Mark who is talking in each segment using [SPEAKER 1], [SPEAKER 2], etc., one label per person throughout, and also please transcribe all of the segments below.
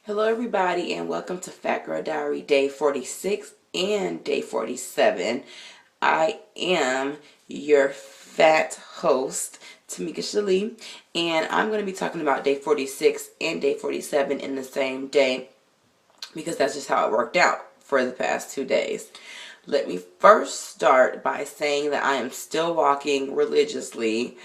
[SPEAKER 1] Hello everybody and welcome to Fat Girl Diary day 46 and day 47. I am your fat host, Tamika Shalee, and I'm going to be talking about day 46 and day 47 in the same day because that's just how it worked out for the past 2 days. Let me first start by saying that I am still walking religiously.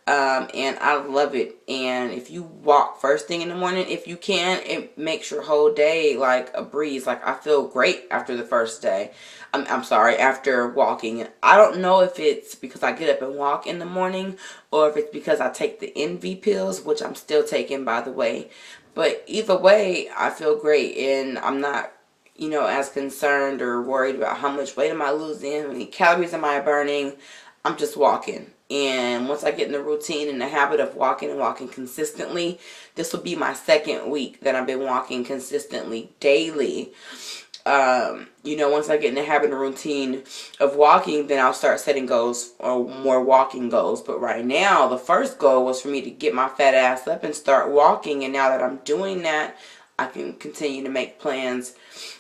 [SPEAKER 1] And I love it. And if you walk first thing in the morning, if you can, it makes your whole day like a breeze. Like, I feel great after the first day. I'm sorry, after walking. I don't know if it's because I get up and walk in the morning or if it's because I take the envy pills, which I'm still taking, by the way. But either way, I feel great and I'm not, as concerned or worried about how much weight am I losing, how many calories am I burning. I'm just walking. And once I get in the routine and the habit of walking and walking consistently, this will be my second week that I've been walking consistently daily. Once I get in the habit and routine of walking, then I'll start setting goals or more walking goals. But right now, the first goal was for me to get my fat ass up and start walking. And now that I'm doing that, I can continue to make plans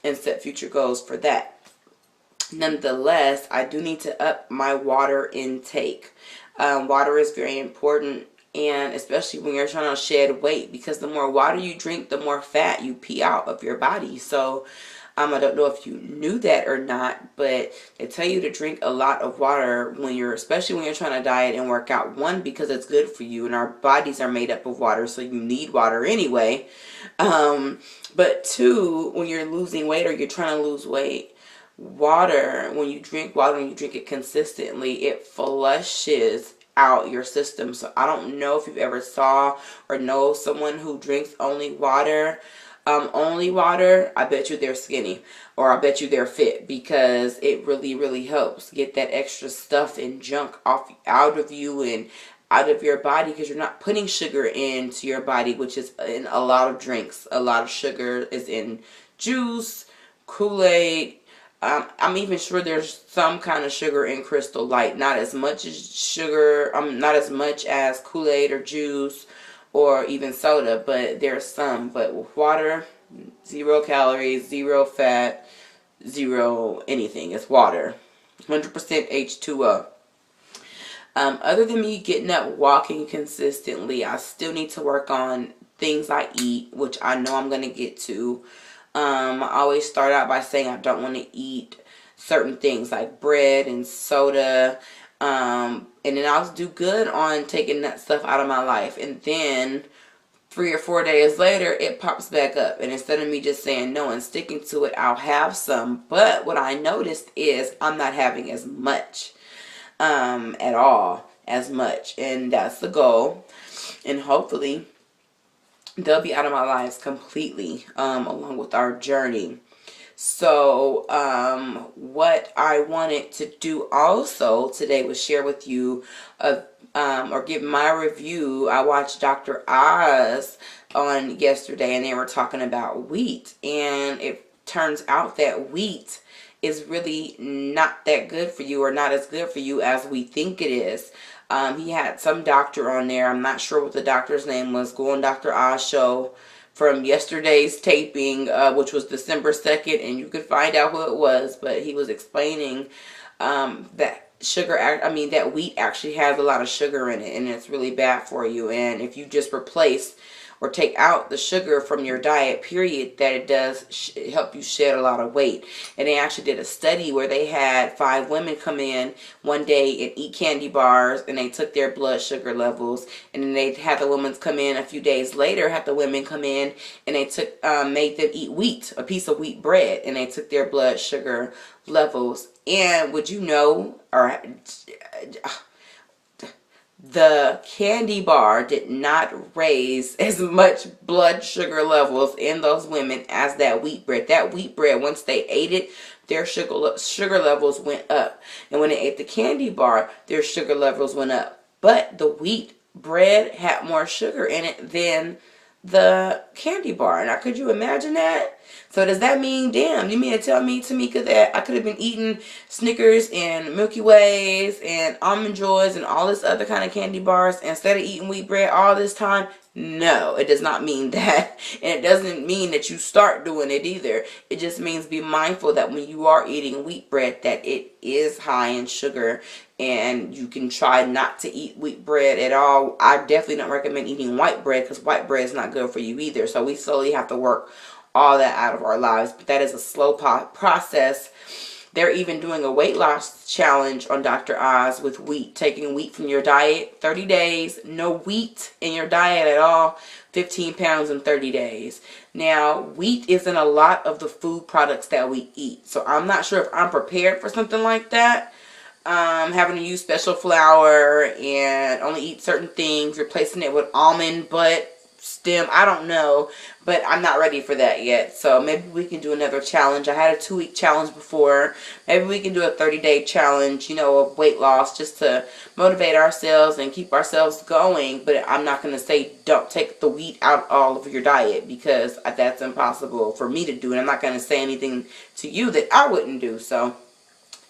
[SPEAKER 1] and set future goals for that. Nonetheless, I do need to up my water intake. Water is very important, and especially when you're trying to shed weight, because the more water you drink, the more fat you pee out of your body. So I don't know if you knew that or not, but they tell you to drink a lot of water especially when you're trying to diet and work out. One, because it's good for you, and our bodies are made up of water, so you need water anyway. But two, when you're losing weight or you're trying to lose weight, water, when you drink water and you drink it consistently, it flushes out your system. So I don't know if you've ever saw or know someone who drinks only water. I bet you they're skinny, or I bet you they're fit, because it really, really helps get that extra stuff and junk out of you and out of your body, because you're not putting sugar into your body, which is in a lot of drinks. A lot of sugar is in juice, Kool-Aid. I'm even sure there's some kind of sugar in Crystal Light. Not as much as sugar, not as much as Kool-Aid or juice or even soda, but there's some. But with water, 0 calories, 0 fat, 0 anything. It's water. 100% H2O. Other than me getting up, walking consistently, I still need to work on things I eat, which I know I'm going to get to. I always start out by saying I don't want to eat certain things like bread and soda. And then I'll do good on taking that stuff out of my life. And then 3 or 4 days later, it pops back up. And instead of me just saying no and sticking to it, I'll have some. But what I noticed is I'm not having as much at all, as much. And that's the goal. And hopefully they'll be out of my lives completely, along with our journey. So what I wanted to do also today was share with you or give my review. I watched Dr. Oz on yesterday, and they were talking about wheat, and it turns out that wheat is really not that good for you, or not as good for you as we think it is. He had some doctor on there. I'm not sure what the doctor's name was. Go on Dr. Oz show from yesterday's taping, which was December 2nd, and you could find out who it was. But he was explaining that that wheat actually has a lot of sugar in it, and it's really bad for you. And if you just replace or take out the sugar from your diet, period, that it does help you shed a lot of weight. And they actually did a study where they had 5 women come in one day and eat candy bars, and they took their blood sugar levels. And then they had the women come in a few days later, had the women come in, and they made them eat wheat, a piece of wheat bread, and they took their blood sugar levels. And would you know, the candy bar did not raise as much blood sugar levels in those women as that wheat bread. That wheat bread, once they ate it, their sugar levels went up. And when they ate the candy bar, their sugar levels went up. But the wheat bread had more sugar in it than the candy bar. Now, could you imagine that? So does that mean, damn, you mean to tell me, Tamika, that I could have been eating Snickers and Milky Ways and Almond Joys and all this other kind of candy bars instead of eating wheat bread all this time? No, it does not mean that. And it doesn't mean that you start doing it either. It just means be mindful that when you are eating wheat bread, that it is high in sugar, and you can try not to eat wheat bread at all. I definitely don't recommend eating white bread, because white bread is not good for you either. So we slowly have to work all that out of our lives. But that is a slow process. They're even doing a weight loss challenge on Dr. Oz with wheat, taking wheat from your diet, 30 days, no wheat in your diet at all, 15 pounds in 30 days. Now, wheat isn't a lot of the food products that we eat, so I'm not sure if I'm prepared for something like that. Having to use special flour and only eat certain things, replacing it with almond butt stem, I don't know, but I'm not ready for that yet. So maybe we can do another challenge. I had a 2-week challenge before. Maybe we can do a 30-day challenge, you know, of weight loss, just to motivate ourselves and keep ourselves going. But I'm not going to say don't take the wheat out all of your diet, because that's impossible for me to do, and I'm not going to say anything to you that I wouldn't do. So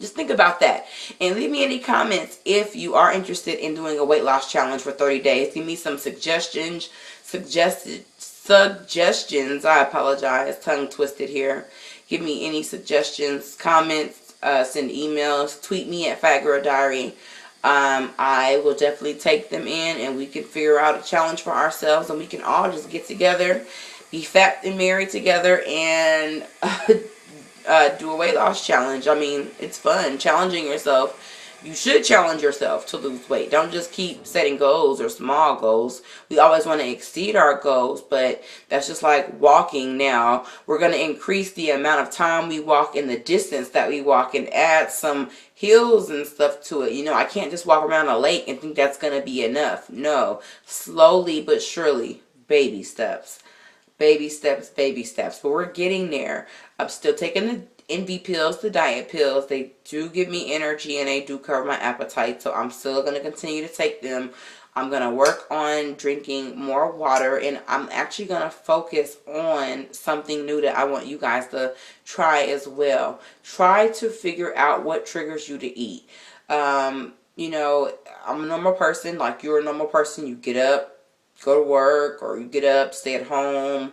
[SPEAKER 1] just think about that, and leave me any comments if you are interested in doing a weight loss challenge for 30 days. Give me some suggestions. I apologize, tongue twisted here. Give me any suggestions, comments, send emails, tweet me at Phatgirldiary. I will definitely take them in, and we can figure out a challenge for ourselves, and we can all just get together, be fat and married together, and do a weight loss challenge. I mean, it's fun challenging yourself. You should challenge yourself to lose weight. Don't just keep setting goals or small goals. We always want to exceed our goals, but that's just like walking now. We're going to increase the amount of time we walk and the distance that we walk, and add some hills and stuff to it. You know, I can't just walk around a lake and think that's going to be enough. No, slowly but surely, baby steps. Baby steps, baby steps. But we're getting there. I'm still taking the NV pills, the diet pills. They do give me energy, and they do cover my appetite. So I'm still going to continue to take them. I'm going to work on drinking more water, and I'm actually going to focus on something new that I want you guys to try as well. Try to figure out what triggers you to eat. You know, I'm a normal person, like you're a normal person. You get up, go to work, or you get up, stay at home,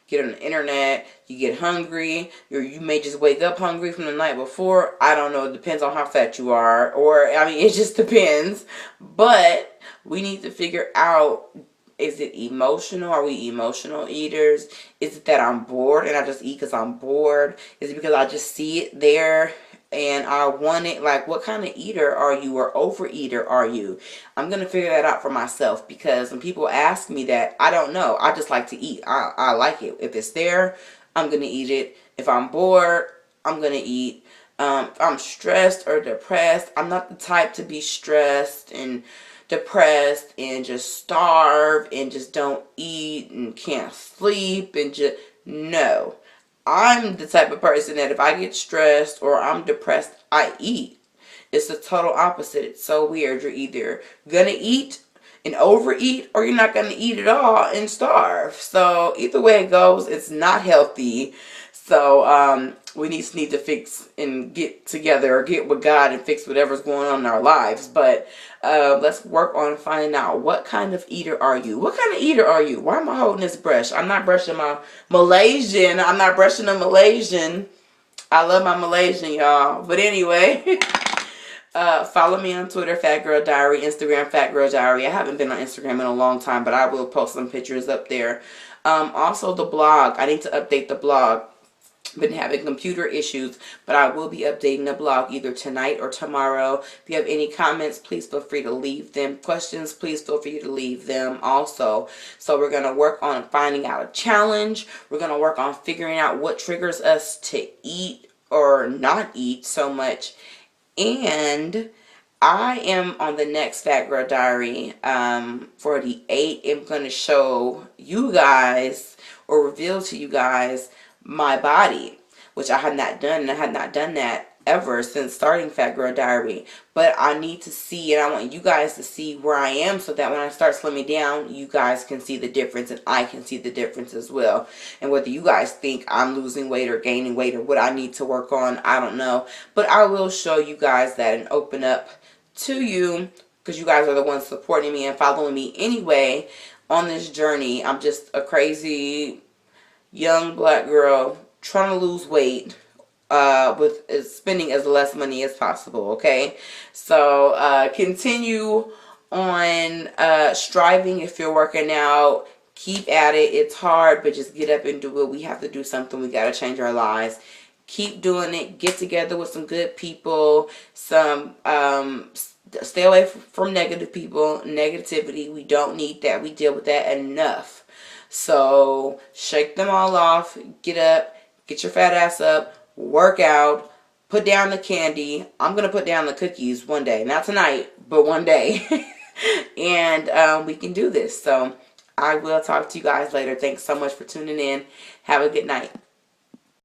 [SPEAKER 1] get on the internet, you get hungry, or you may just wake up hungry from the night before. I don't know, it depends on how fat you are, or, I mean, it just depends. But we need to figure out, is it emotional? Are we emotional eaters? Is it that I'm bored and I just eat because I'm bored? Is it because I just see it there and I want it? Like, what kind of eater are you, or overeater are you? I'm going to figure that out for myself, because when people ask me that, I don't know. I just like to eat. I like it. If it's there, I'm going to eat it. If I'm bored, I'm going to eat. If I'm stressed or depressed, I'm not the type to be stressed and depressed and just starve and just don't eat and can't sleep and just, no. I'm the type of person that if I get stressed or I'm depressed, I eat. It's the total opposite. It's so weird. You're either gonna eat and overeat, or you're not gonna eat at all and starve. So either way it goes, it's not healthy. So we need to fix and get together, or get with God and fix whatever's going on in our lives. But let's work on finding out, what kind of eater are you? What kind of eater are you? Why am I holding this brush? I'm not brushing my Malaysian. I'm not brushing a Malaysian. I love my Malaysian, y'all. But anyway, follow me on Twitter, Phatgirldiary, Instagram, Phatgirldiary. I haven't been on Instagram in a long time, but I will post some pictures up there. Also, the blog. I need to update the blog. Been having computer issues, but I will be updating the blog either tonight or tomorrow. If you have any comments, please feel free to leave them. Questions, please feel free to leave them also. So we're going to work on finding out a challenge. We're going to work on figuring out what triggers us to eat or not eat so much. And I am on the next Fat Girl Diary 48. I'm going to show you guys, or reveal to you guys, my body, which I had not done, and I had not done that ever since starting Fat Girl Diary. But I need to see, and I want you guys to see where I am, so that when I start slimming down, you guys can see the difference, and I can see the difference as well. And whether you guys think I'm losing weight or gaining weight, or what I need to work on, I don't know. But I will show you guys that and open up to you, because you guys are the ones supporting me and following me anyway. on this journey. I'm just a crazy young black girl trying to lose weight with spending as less money as possible. Okay, so continue on striving. If you're working out, keep at it. It's hard, but just get up and do it. We have to do something. We got to change our lives. Keep doing it. Get together with some good people. Stay away from negative people. Negativity, we don't need that. We deal with that enough. So shake them all off. Get up. Get your fat ass up. Work out. Put down the candy. I'm going to put down the cookies one day. Not tonight, but one day. And we can do this. So I will talk to you guys later. Thanks so much for tuning in. Have a good night.